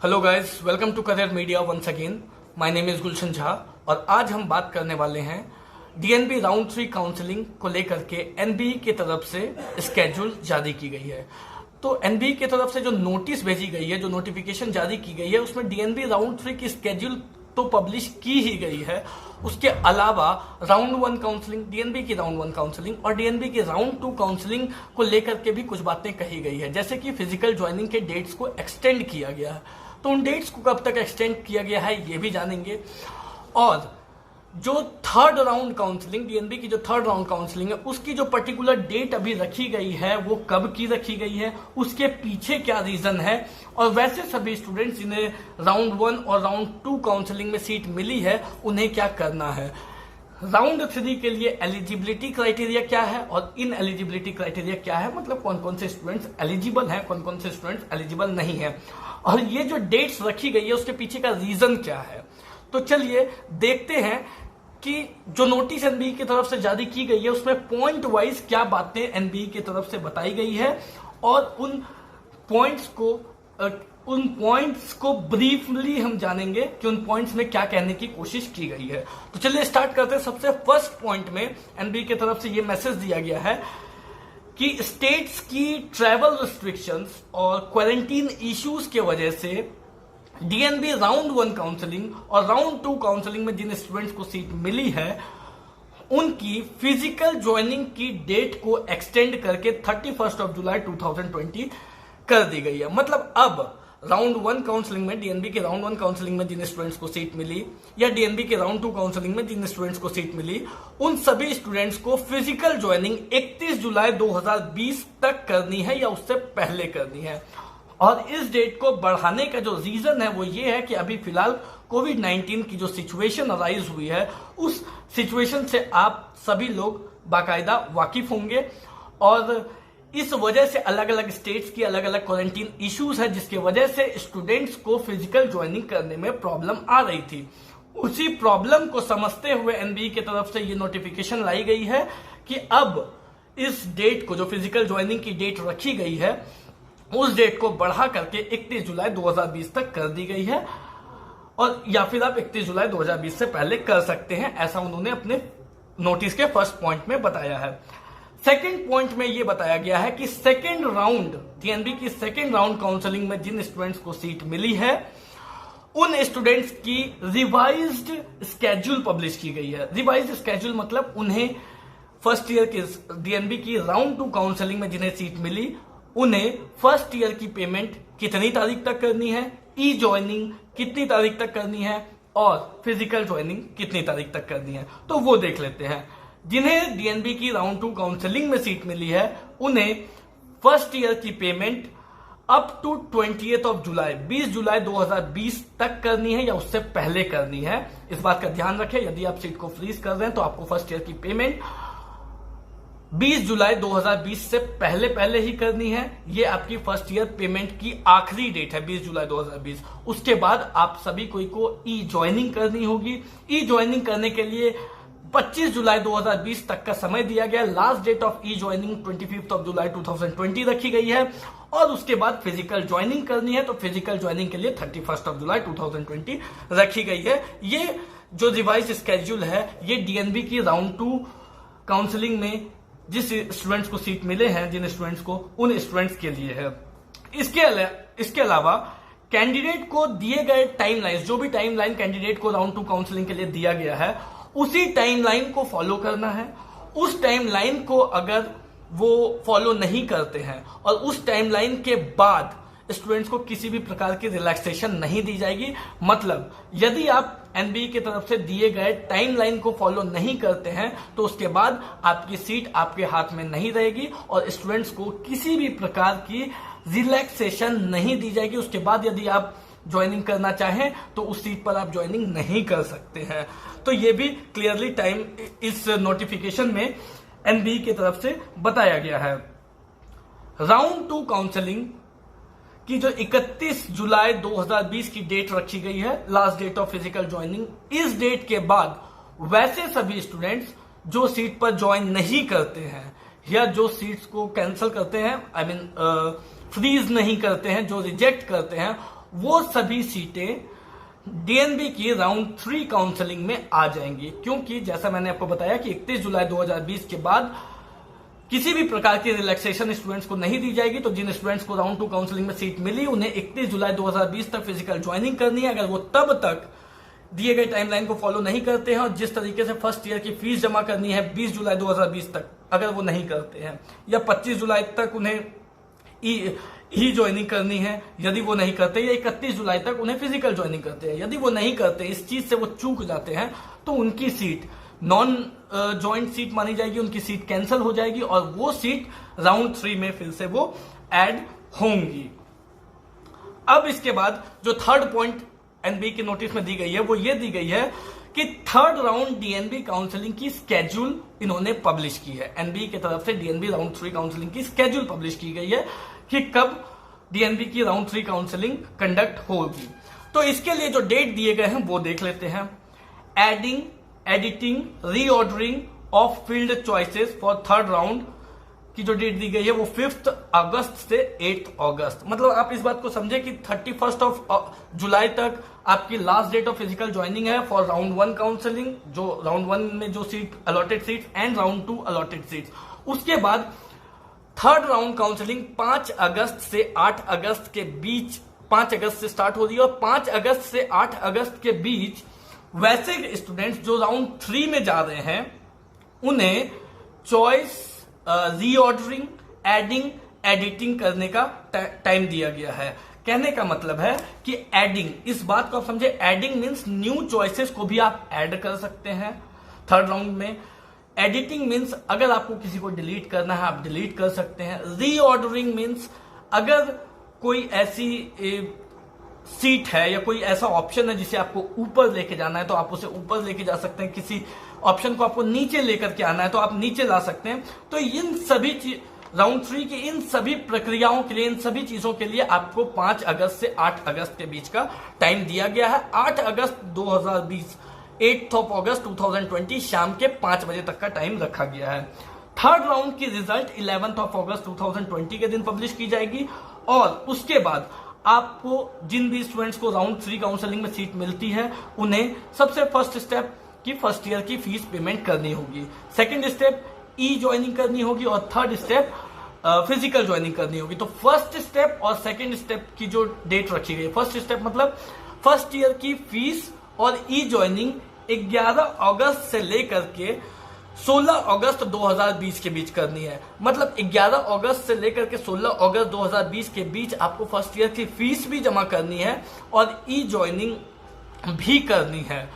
Hello guys, welcome to career media once again. My name is Gulshan Jha और आज हम बात करने वाले हैं डीएनबी राउंड 3 काउंसलिंग को लेकर के एनबीई की तरफ से स्केड्यूल जारी की गई है। तो एनबीई की तरफ से जो नोटिस भेजी गई है, जो नोटिफिकेशन जारी की गई है, उसमें डीएनबी राउंड 3 की स्केड्यूल तो पब्लिश की ही गई है। उसके अलावा राउंड 1 काउंसलिंग, डीएनबी की राउंड 1 काउंसलिंग और डीएनबी की राउंड 2 काउंसलिंग को लेकर के भी कुछ बातें कही गई है, जैसे कि फिजिकल ज्वाइनिंग के डेट्स को एक्सटेंड किया गया है। तो उन डेट्स को कब तक एक्सटेंड किया गया है ये भी जानेंगे। और जो थर्ड राउंड काउंसलिंग, डीएनबी की जो थर्ड राउंड काउंसलिंग है, उसकी जो पर्टिकुलर डेट अभी रखी गई है वो कब की रखी गई है, उसके पीछे क्या रीजन है, और वैसे सभी स्टूडेंट्स जिन्हें राउंड 1 और राउंड 2 काउंसलिंग में सीट मिली है उन्हें क्या करना है। राउंड 3 के लिए एलिजिबिलिटी क्राइटेरिया क्या है और इन एलिजिबिलिटी क्राइटेरिया क्या है, मतलब कौन कौन से स्टूडेंट्स एलिजिबल हैं, कौन कौन से स्टूडेंट्स एलिजिबल नहीं है, और ये जो डेट्स रखी गई है उसके पीछे का रीजन क्या है। तो चलिए देखते हैं कि जो नोटिस एनबीई की तरफ से जारी की गई है उसमें पॉइंट वाइज क्या बातें एनबीई की तरफ से बताई गई है और उन पॉइंट्स को ब्रीफली हम जानेंगे कि उन पॉइंट्स में क्या कहने की कोशिश की गई है। तो चलिए स्टार्ट करते हैं। सबसे फर्स्ट पॉइंट में एनबीई की तरफ से यह मैसेज दिया गया है कि स्टेट्स की ट्रैवल रिस्ट्रिक्शंस और क्वारंटीन इश्यूज के वजह से डीएनबी राउंड 1 काउंसलिंग और राउंड 2 काउंसलिंग में जिन स्टूडेंट्स को सीट मिली है उनकी फिजिकल ज्वाइनिंग की डेट को एक्सटेंड करके 31 जुलाई 2020 कर दी गई है। मतलब अब राउंड 1 काउंसलिंग में, डीएनबी के राउंड 1 काउंसलिंग में जिन स्टूडेंट्स को सीट मिली या डीएनबी के राउंड 2 काउंसलिंग में जिन स्टूडेंट्स को सीट मिली, उन सभी स्टूडेंट्स को फिजिकल ज्वाइनिंग 31 जुलाई 2020 तक करनी है या उससे पहले करनी है। और इस डेट को बढ़ाने का जो रीजन है वो ये है कि अभी फिलहाल कोविड-19 की जो सिचुएशन अराइज हुई है उस सिचुएशन से आप सभी लोग बाकायदा वाकिफ होंगे और इस वजह से अलग अलग स्टेट्स की अलग अलग क्वारंटीन इश्यूज है जिसकी वजह से स्टूडेंट्स को फिजिकल ज्वाइनिंग करने में प्रॉब्लम आ रही थी। उसी प्रॉब्लम को समझते हुए एनबीई की तरफ से ये नोटिफिकेशन लाई गई है कि अब इस डेट को, जो फिजिकल ज्वाइनिंग की डेट रखी गई है, उस डेट को बढ़ा करके 31 जुलाई 2020 तक कर दी गई है, और या फिर आप 31 जुलाई 2020 से पहले कर सकते हैं, ऐसा उन्होंने अपने नोटिस के फर्स्ट पॉइंट में बताया है। सेकेंड पॉइंट में यह बताया गया है कि सेकेंड राउंड, डीएनबी की सेकेंड राउंड काउंसलिंग में जिन स्टूडेंट्स को सीट मिली है उन स्टूडेंट्स की रिवाइज्ड स्केड्यूल पब्लिश की गई है। रिवाइज्ड स्केड्यूल मतलब उन्हें फर्स्ट ईयर के डीएनबी की राउंड 2 काउंसलिंग में जिन्हें सीट मिली उन्हें फर्स्ट ईयर की पेमेंट कितनी तारीख तक करनी है, ई ज्वाइनिंग कितनी तारीख तक करनी है और फिजिकल ज्वाइनिंग कितनी तारीख तक करनी है, तो वो देख लेते हैं। जिन्हें डीएनबी की राउंड 2 काउंसलिंग में सीट मिली है उन्हें फर्स्ट ईयर की पेमेंट अप टू 20 जुलाई 2020 तक करनी है या उससे पहले करनी है। इस बात का ध्यान रखें, यदि आप सीट को फ्रीज कर रहे हैं तो आपको फर्स्ट ईयर की पेमेंट 20 जुलाई 2020 से पहले ही करनी है। ये आपकी फर्स्ट ईयर पेमेंट की आखिरी डेट है, 20 जुलाई 2020। उसके बाद आप सभी को ई ज्वाइनिंग करनी होगी। ई ज्वाइनिंग करने के लिए 25 जुलाई 2020 तक का समय दिया गया। Last date of e joining 25 जुलाई 2020 रखी गई है और उसके बाद फिजिकल ज्वाइनिंग करनी है तो फिजिकल ज्वाइनिंग के लिए 31 जुलाई 2020 रखी गई है। ये जो रिवाइज स्केड्यूल है ये डीएनबी की राउंड 2 काउंसलिंग में जिस स्टूडेंट्स को सीट मिले हैं, जिन स्टूडेंट्स को, उन स्टूडेंट्स के लिए है। इसके अलावा कैंडिडेट को दिए गए टाइमलाइन, जो भी टाइमलाइन कैंडिडेट को राउंड 2 काउंसलिंग के लिए दिया गया है उसी टाइमलाइन को फॉलो करना है। उस टाइमलाइन को अगर वो फॉलो नहीं करते हैं और उस टाइमलाइन के बाद स्टूडेंट्स को किसी भी प्रकार की रिलैक्सेशन नहीं दी जाएगी। मतलब यदि आप एनबीई की तरफ से दिए गए टाइमलाइन को फॉलो नहीं करते हैं तो उसके बाद आपकी सीट आपके हाथ में नहीं रहेगी और स्टूडेंट्स को किसी भी प्रकार की रिलैक्सेशन नहीं दी जाएगी। उसके बाद यदि आप ज्वाइनिंग करना चाहें तो उस सीट पर आप ज्वाइनिंग नहीं कर सकते हैं। तो ये भी क्लियरली टाइम इस नोटिफिकेशन में एनबीई की तरफ से बताया गया है। राउंड 2 काउंसलिंग की जो 31 जुलाई 2020 की डेट रखी गई है, last date of physical joining, इस डेट के बाद वैसे सभी स्टूडेंट्स जो सीट पर ज्वाइन नहीं करते हैं या जो सीट्स को कैंसिल करते हैं, फ्रीज नहीं करते हैं, जो रिजेक्ट करते हैं, वो सभी सीटें डीएनबी की राउंड 3 काउंसलिंग में आ जाएंगी, क्योंकि जैसा मैंने आपको बताया कि 31 जुलाई 2020 के बाद किसी भी प्रकार की रिलैक्सेशन स्टूडेंट्स को नहीं दी जाएगी। तो जिन स्टूडेंट्स को राउंड 2 काउंसलिंग में सीट मिली उन्हें 31 जुलाई 2020 तक फिजिकल ज्वाइनिंग करनी है। अगर वो तब तक दिए गए टाइमलाइन को फॉलो नहीं करते हैं और जिस तरीके से फर्स्ट ईयर की फीस जमा करनी है 20 जुलाई 2020 तक अगर वो नहीं करते हैं, या 25 जुलाई तक उन्हें ई ज्वाइनिंग करनी है यदि वो नहीं करते, या 31 जुलाई तक उन्हें फिजिकल ज्वाइनिंग करते हैं, यदि वो नहीं करते, इस चीज से वो चूक जाते हैं, तो उनकी सीट नॉन ज्वाइंट सीट मानी जाएगी, उनकी सीट कैंसिल हो जाएगी और वो सीट राउंड 3 में फिर से वो ऐड होंगी। अब इसके बाद जो थर्ड पॉइंट एनबी के नोटिस में दी गई है वो ये दी गई है कि थर्ड राउंड डीएनबी काउंसलिंग की स्केड्यूल इन्होंने पब्लिश की है। एनबी की तरफ से डीएनबी राउंड 3 काउंसलिंग की स्केड्यूल पब्लिश की गई है कि कब डीएनबी की राउंड 3 काउंसलिंग कंडक्ट होगी। तो इसके लिए जो डेट दिए गए हैं वो देख लेते हैं। Adding, editing, reordering of field choices for third round की जो डेट दी गई है वो 5 अगस्त से 8 अगस्त। मतलब आप इस बात को समझे कि 31 जुलाई तक आपकी last date of physical joining है फॉर राउंड 1 काउंसलिंग, जो राउंड 1 में जो seat allotted seat and round 2 allotted seat. उसके बाद थर्ड राउंड काउंसलिंग 5 अगस्त से 8 अगस्त के बीच, 5 अगस्त से स्टार्ट हो रही है और 5 अगस्त से 8 अगस्त के बीच वैसे स्टूडेंट्स जो राउंड 3 में जा रहे हैं उन्हें चॉइस, रीऑर्डरिंग, एडिंग, एडिटिंग करने का टाइम दिया गया है। कहने का मतलब है कि एडिंग, इस बात को आप समझे, एडिंग मीन्स न्यू चॉइसेस को भी आप ऐड कर सकते हैं थर्ड राउंड में। एडिटिंग मीन्स अगर आपको किसी को डिलीट करना है आप डिलीट कर सकते हैं। रीऑर्डरिंग मीन्स अगर कोई ऐसी सीट है या कोई ऐसा ऑप्शन है जिसे आपको ऊपर लेके जाना है तो आप उसे ऊपर लेके जा सकते हैं, किसी ऑप्शन को आपको नीचे लेकर के आना है तो आप नीचे ला सकते हैं। तो इन सभी राउंड 3 की इन सभी प्रक्रियाओं के लिए, इन सभी चीजों के लिए आपको 5 अगस्त से 8 अगस्त के बीच का टाइम दिया गया है। 8 अगस्त 2020, 8 अगस्त 2020 शाम के 5 बजे तक का टाइम रखा गया है। थर्ड राउंड की रिजल्ट 11 अगस्त 2020 के दिन पब्लिश की जाएगी और उसके बाद आपको जिन भी स्टूडेंट्स को राउंड 3 काउंसलिंग में सीट मिलती है उन्हें सबसे फर्स्ट स्टेप की फर्स्ट ईयर की फीस पेमेंट करनी होगी, सेकंड स्टेप ई ज्वाइनिंग करनी होगी और थर्ड स्टेप फिजिकल ज्वाइनिंग करनी होगी। तो फर्स्ट स्टेप और सेकंड स्टेप की जो डेट रखी गई, फर्स्ट स्टेप मतलब फर्स्ट ईयर की फीस और ई ज्वाइनिंग 11 अगस्त से लेकर के 16 अगस्त 2020 के बीच करनी है। मतलब 11 अगस्त से लेकर के 16 अगस्त 2020 के बीच आपको फर्स्ट ईयर की फीस भी जमा करनी है और ई ज्वाइनिंग भी करनी है।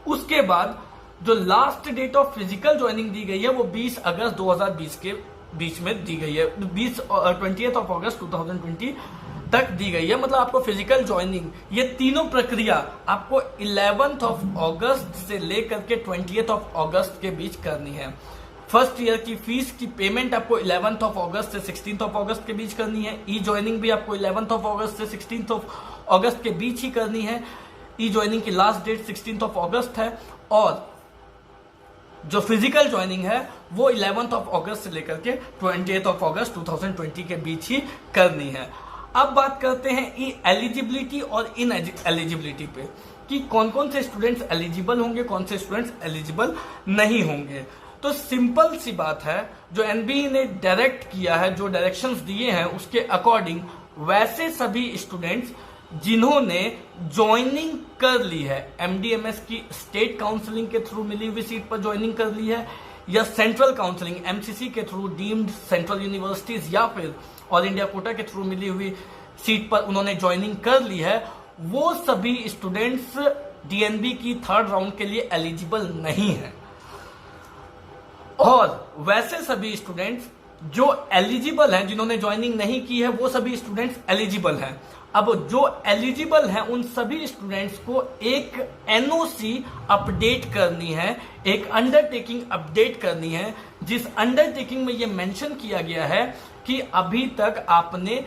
उसके बाद जो last date of physical joining दी गई है वो 20 अगस्त 2020 के बीच में दी गई है, 20 अगस्त 2020 तक दी गई है। मतलब आपको फिजिकल ज्वाइनिंग, ये तीनों प्रक्रिया आपको 11 अगस्त से लेकर के 20 अगस्त के बीच करनी है। फर्स्ट ईयर की फीस की पेमेंट आपको 11 अगस्त से 16 अगस्त के बीच करनी है। ई ज्वाइनिंग भी आपको 11 अगस्त से 16 अगस्त के बीच ही करनी है। ई ज्वाइनिंग की लास्ट डेट 16 अगस्त है और जो फिजिकल ज्वाइनिंग है वो 11 अगस्त से लेकर के 28 अगस्त 2020 के बीच ही करनी है। अब बात करते हैं ई एलिजिबिलिटी और इन एलिजिबिलिटी पे कि कौन कौन से स्टूडेंट्स एलिजिबल होंगे, कौन से स्टूडेंट्स एलिजिबल नहीं होंगे। तो सिंपल सी बात है, जो एनबीए ने डायरेक्ट किया है, जो डायरेक्शंस दिए हैं उसके अकॉर्डिंग वैसे सभी स्टूडेंट्स जिन्होंने ज्वाइनिंग कर ली है, एमडीएमएस की स्टेट काउंसलिंग के थ्रू मिली हुई सीट पर ज्वाइनिंग कर ली है या सेंट्रल काउंसलिंग एमसीसी के थ्रू डीम्ड सेंट्रल यूनिवर्सिटीज या फिर ऑल इंडिया कोटा के थ्रू मिली हुई सीट पर उन्होंने ज्वाइनिंग कर ली है, वो सभी स्टूडेंट्स डीएनबी की थर्ड राउंड के लिए एलिजिबल नहीं है। और वैसे सभी स्टूडेंट्स जो एलिजिबल हैं, जिन्होंने ज्वाइनिंग नहीं की है, वो सभी स्टूडेंट्स एलिजिबल हैं। अब जो एलिजिबल हैं उन सभी स्टूडेंट्स को एक एनओसी अपडेट करनी है, एक अंडरटेकिंग अपडेट करनी है, जिस अंडरटेकिंग में ये मेंशन किया गया है कि अभी तक आपने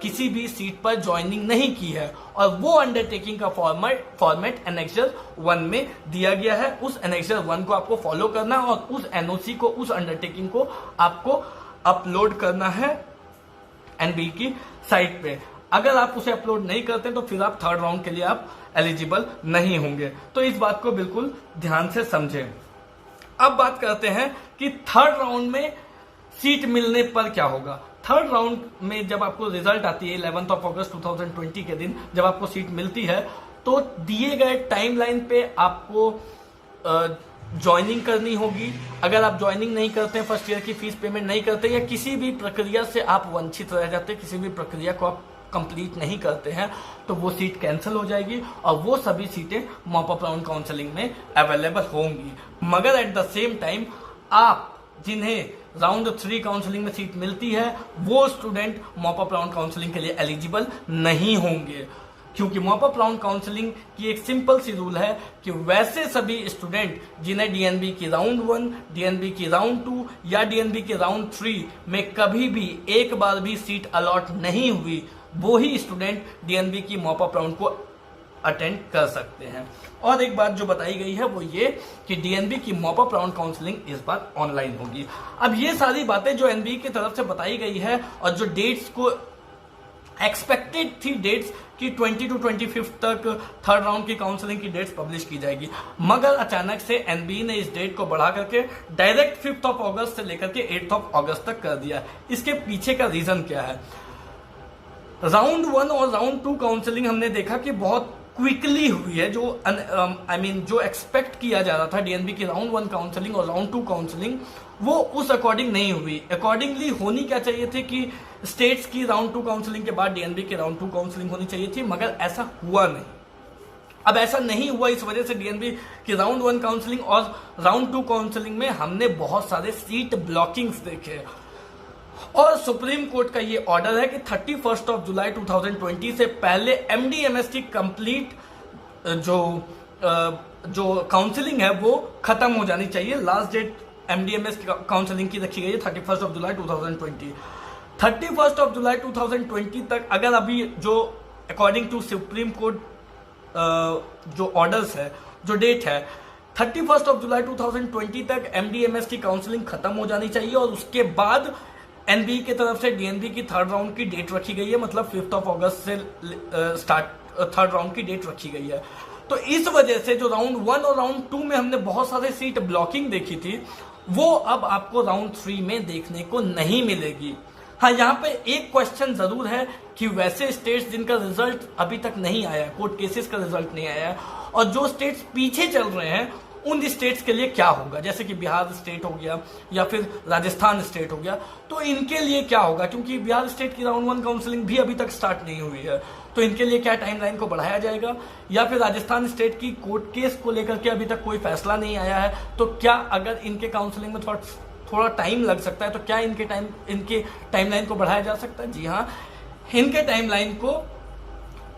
किसी भी सीट पर ज्वाइनिंग नहीं की है और वो अंडरटेकिंग का फॉर्मेट एनेक्सर 1 में दिया गया है। उस एनेक्सर 1 को आपको फॉलो करना है और उस एनओसी को, उस अंडरटेकिंग को आपको अपलोड करना है एनबी की साइट पे। अगर आप उसे अपलोड नहीं करते तो फिर आप थर्ड राउंड के लिए आप एलिजिबल नहीं होंगे। तो इस बात को बिल्कुल ध्यान से समझें। अब बात करते हैं कि थर्ड राउंड में सीट मिलने पर क्या होगा। थर्ड राउंड में जब आपको रिजल्ट आती है 11 अगस्त 2020 के दिन जब आपको सीट मिलती है, तो दिए गए टाइमलाइन पे आपको ज्वाइनिंग करनी होगी। अगर आप ज्वाइनिंग नहीं करते हैं, फर्स्ट ईयर की फीस पेमेंट नहीं करते या किसी भी प्रक्रिया से आप वंचित रह जाते हैं, किसी भी प्रक्रिया को आप कंप्लीट नहीं करते हैं, तो वो सीट कैंसिल हो जाएगी और वो सभी सीटें मॉप अप राउंड काउंसलिंग में अवेलेबल होंगी। मगर एट द सेम टाइम आप जिन्हें राउंड 3 काउंसलिंग में सीट मिलती है वो student mop up round counselling के लिए एलिजिबल नहीं होंगे, क्योंकि मॉप अप राउंड काउंसलिंग की एक सिंपल सी रूल है कि वैसे सभी स्टूडेंट जिन्हें डीएनबी की राउंड 1, डीएनबी की राउंड 2 या डीएनबी की राउंड 3 में कभी भी एक बार भी सीट अलॉट नहीं हुई, वो ही स्टूडेंट डीएनबी की मॉप अप राउंड को अटेंड कर सकते हैं। और एक बात जो बताई गई है वो ये कि डीएनबी की मॉप अप राउंड काउंसलिंग इस बार ऑनलाइन होगी। अब ये सारी बातें जो एनबी की तरफ से बताई गई है और जो डेट्स को एक्सपेक्टेड थी डेट्स कि 20 to 25 तक थर्ड राउंड की काउंसलिंग की डेट्स पब्लिश की जाएगी, मगर अचानक से एनबी ने इस डेट को बढ़ा करके डायरेक्ट 5 अगस्त से लेकर के 8 अगस्त तक कर दिया। इसके पीछे का रीजन क्या है? राउंड 1 और राउंड 2 काउंसलिंग हमने देखा कि बहुत क्विकली हुई है, जो जो एक्सपेक्ट किया जा रहा था डीएनबी की राउंड 1 काउंसलिंग और राउंड 2 काउंसलिंग वो उस अकॉर्डिंग नहीं हुई। अकॉर्डिंगली होनी क्या चाहिए थी कि स्टेट्स की राउंड 2 काउंसलिंग के बाद डीएनबी की राउंड 2 काउंसलिंग होनी चाहिए थी, मगर ऐसा हुआ नहीं। अब ऐसा नहीं हुआ, इस वजह से डीएनबी की राउंड 1 काउंसलिंग और राउंड 2 काउंसलिंग में हमने बहुत सारे सीट ब्लॉकिंग्स देखे और सुप्रीम कोर्ट का ये ऑर्डर है कि 31 जुलाई 2020 से पहले एमडीएमएस की कंप्लीट जो काउंसलिंग है वो खत्म हो जानी चाहिए। लास्ट डेट एमडीएमएस काउंसलिंग की रखी गई है 31 जुलाई 2020। 31 जुलाई 2020 तक अगर अभी जो अकॉर्डिंग टू सुप्रीम कोर्ट जो ऑर्डर्स है, जो डेट है 31 जुलाई 2020 तक एमडीएमएस की काउंसलिंग खत्म हो जानी चाहिए और उसके बाद एनबी की तरफ से डीएनबी की थर्ड राउंड की डेट रखी गई है, मतलब 5 अगस्त से स्टार्ट थर्ड राउंड की डेट रखी गई है। तो इस वजह से जो राउंड 1 और राउंड 2 में हमने बहुत सारे सीट ब्लॉकिंग देखी थी वो अब आपको राउंड 3 में देखने को नहीं मिलेगी। हाँ, यहाँ पे एक क्वेश्चन जरूर है कि वैसे स्टेट्स जिनका रिजल्ट अभी तक नहीं आया, कोर्ट केसेस का रिजल्ट नहीं आया है और जो स्टेट्स पीछे चल रहे हैं उन स्टेट्स के लिए क्या होगा, जैसे कि बिहार स्टेट हो गया या फिर राजस्थान स्टेट हो गया, तो इनके लिए क्या होगा? क्योंकि बिहार स्टेट की राउंड 1 काउंसलिंग भी अभी तक स्टार्ट नहीं हुई है, तो इनके लिए क्या टाइमलाइन को बढ़ाया जाएगा? या फिर राजस्थान स्टेट की कोर्ट केस को लेकर के अभी तक कोई फैसला नहीं आया है, तो क्या अगर इनके काउंसलिंग में थोड़ा टाइम लग सकता है तो क्या इनके टाइमलाइन को बढ़ाया जा सकता है? जी हाँ, इनके टाइमलाइन को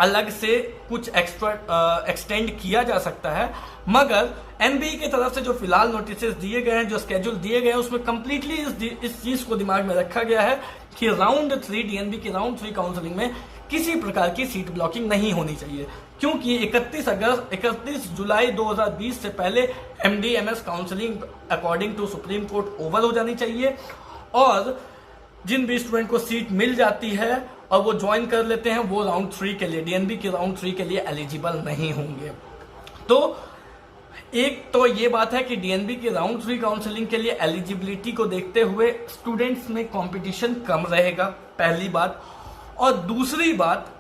अलग से कुछ एक्स्ट्रा एक्सटेंड किया जा सकता है, मगर एनबीए की तरफ से जो फिलहाल नोटिस दिए गए हैं, जो स्केड्यूल दिए गए हैं, उसमें कंप्लीटली इस चीज को दिमाग में रखा गया है कि राउंड 3 डीएनबी की राउंड 3 काउंसलिंग में किसी प्रकार की सीट ब्लॉकिंग नहीं होनी चाहिए, क्योंकि 31 जुलाई 2020 से पहले MDMS counselling according to Supreme Court over हो जानी चाहिए और जिन भी स्टूडेंट को सीट मिल जाती है और वो ज्वाइन कर लेते हैं वो राउंड 3 के लिए, डीएनबी की राउंड 3 के लिए एलिजिबल नहीं होंगे। तो एक तो ये बात है कि डीएनबी की राउंड 3 काउंसलिंग के लिए एलिजिबिलिटी को देखते हुए स्टूडेंट्स में कंपटीशन कम रहेगा, पहली बात। और दूसरी बात,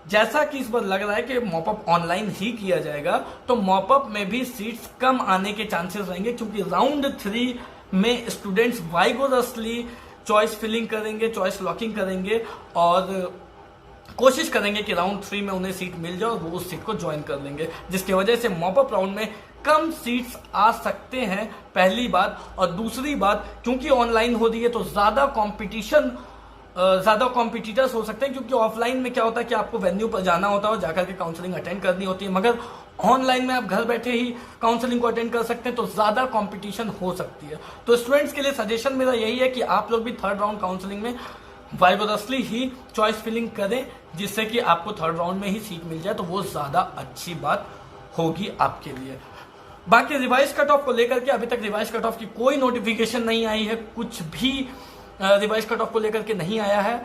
जैसा कि इस बार लग रहा है कि मॉपअप ऑनलाइन ही किया जाएगा, तो मॉपअप में भी सीट्स कम आने के चांसेस रहेंगे, क्योंकि राउंड 3 में स्टूडेंट्स वाइगोरसली चॉइस फिलिंग करेंगे, चॉइस लॉकिंग करेंगे और कोशिश करेंगे कि राउंड 3 में उन्हें सीट मिल जाए और वो उस सीट को ज्वाइन कर लेंगे, जिसकी वजह से मॉपअप राउंड में कम सीट्स आ सकते हैं, पहली बात। और दूसरी बात, क्योंकि ऑनलाइन हो रही है तो ज्यादा कॉम्पिटिटर्स हो सकते हैं, क्योंकि ऑफलाइन में क्या होता है कि आपको वेन्यू पर जाना होता है और जाकर के काउंसलिंग अटेंड करनी होती है, मगर ऑनलाइन में आप घर बैठे ही काउंसलिंग को अटेंड कर सकते हैं, तो ज्यादा कंपटीशन हो सकती है। तो स्टूडेंट्स के लिए सजेशन मेरा यही है कि आप लोग भी थर्ड राउंड काउंसलिंग में वाइगोरसली ही चॉइस फिलिंग करें, जिससे कि आपको थर्ड राउंड में ही सीट मिल जाए, तो वो ज्यादा अच्छी बात होगी आपके लिए। बाकी रिवाइज कट ऑफ को लेकर के अभी तक रिवाइज कट ऑफ की कोई नोटिफिकेशन नहीं आई है, कुछ भी रिवाइज कट ऑफ को लेकर के नहीं आया है।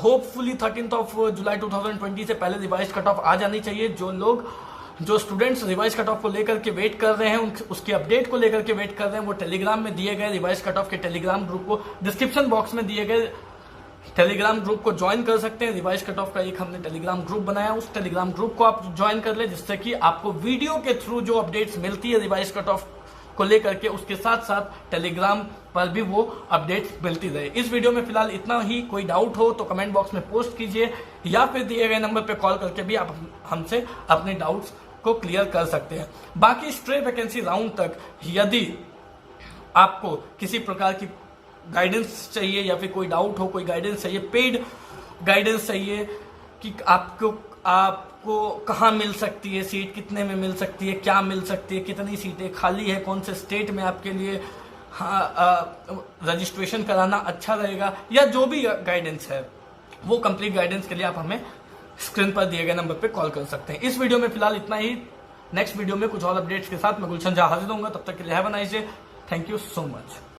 होपफुली 13 जुलाई 2020 से पहले रिवाइज कट ऑफ आ जानी चाहिए। जो स्टूडेंट्स रिवाइज कट ऑफ को लेकर के वेट कर रहे हैं, उसके अपडेट को लेकर के वेट कर रहे हैं, वो टेलीग्राम में दिए गए रिवाइज कट ऑफ के टेलीग्राम ग्रुप को, डिस्क्रिप्शन बॉक्स में दिए गए टेलीग्राम ग्रुप को ज्वाइन कर सकते हैं। रिवाइज कट ऑफ का एक हमने टेलीग्राम ग्रुप बनाया, उस टेलीग्राम ग्रुप को आप ज्वाइन कर ले, जिससे कि आपको वीडियो के थ्रू जो अपडेट्स मिलती है रिवाइज कट ऑफ को लेकर के, उसके साथ साथ टेलीग्राम पर भी वो अपडेट्स मिलती रहे। इस वीडियो में फिलहाल इतना ही। कोई डाउट हो तो कमेंट बॉक्स में पोस्ट कीजिए या फिर दिए गए नंबर पे कॉल करके भी आप हमसे अपने डाउट्स को क्लियर कर सकते हैं। बाकी स्ट्रे वैकेंसी राउंड तक यदि आपको किसी प्रकार की गाइडेंस चाहिए या फिर कोई डाउट हो, कोई गाइडेंस चाहिए, पेड गाइडेंस चाहिए कि आपको कहाँ मिल सकती है सीट, कितने में मिल सकती है, क्या मिल सकती है, कितनी सीटें खाली है, कौन से स्टेट में आपके लिए रजिस्ट्रेशन कराना अच्छा रहेगा, या जो भी गाइडेंस है वो कंप्लीट गाइडेंस के लिए आप हमें स्क्रीन पर दिए गए नंबर पे कॉल कर सकते हैं। इस वीडियो में फिलहाल इतना ही। नेक्स्ट वीडियो में कुछ और अपडेट्स के साथ मैं गुलशन झा हाजिर होऊंगा। तब तक के लिए have a nice day. Thank you so much.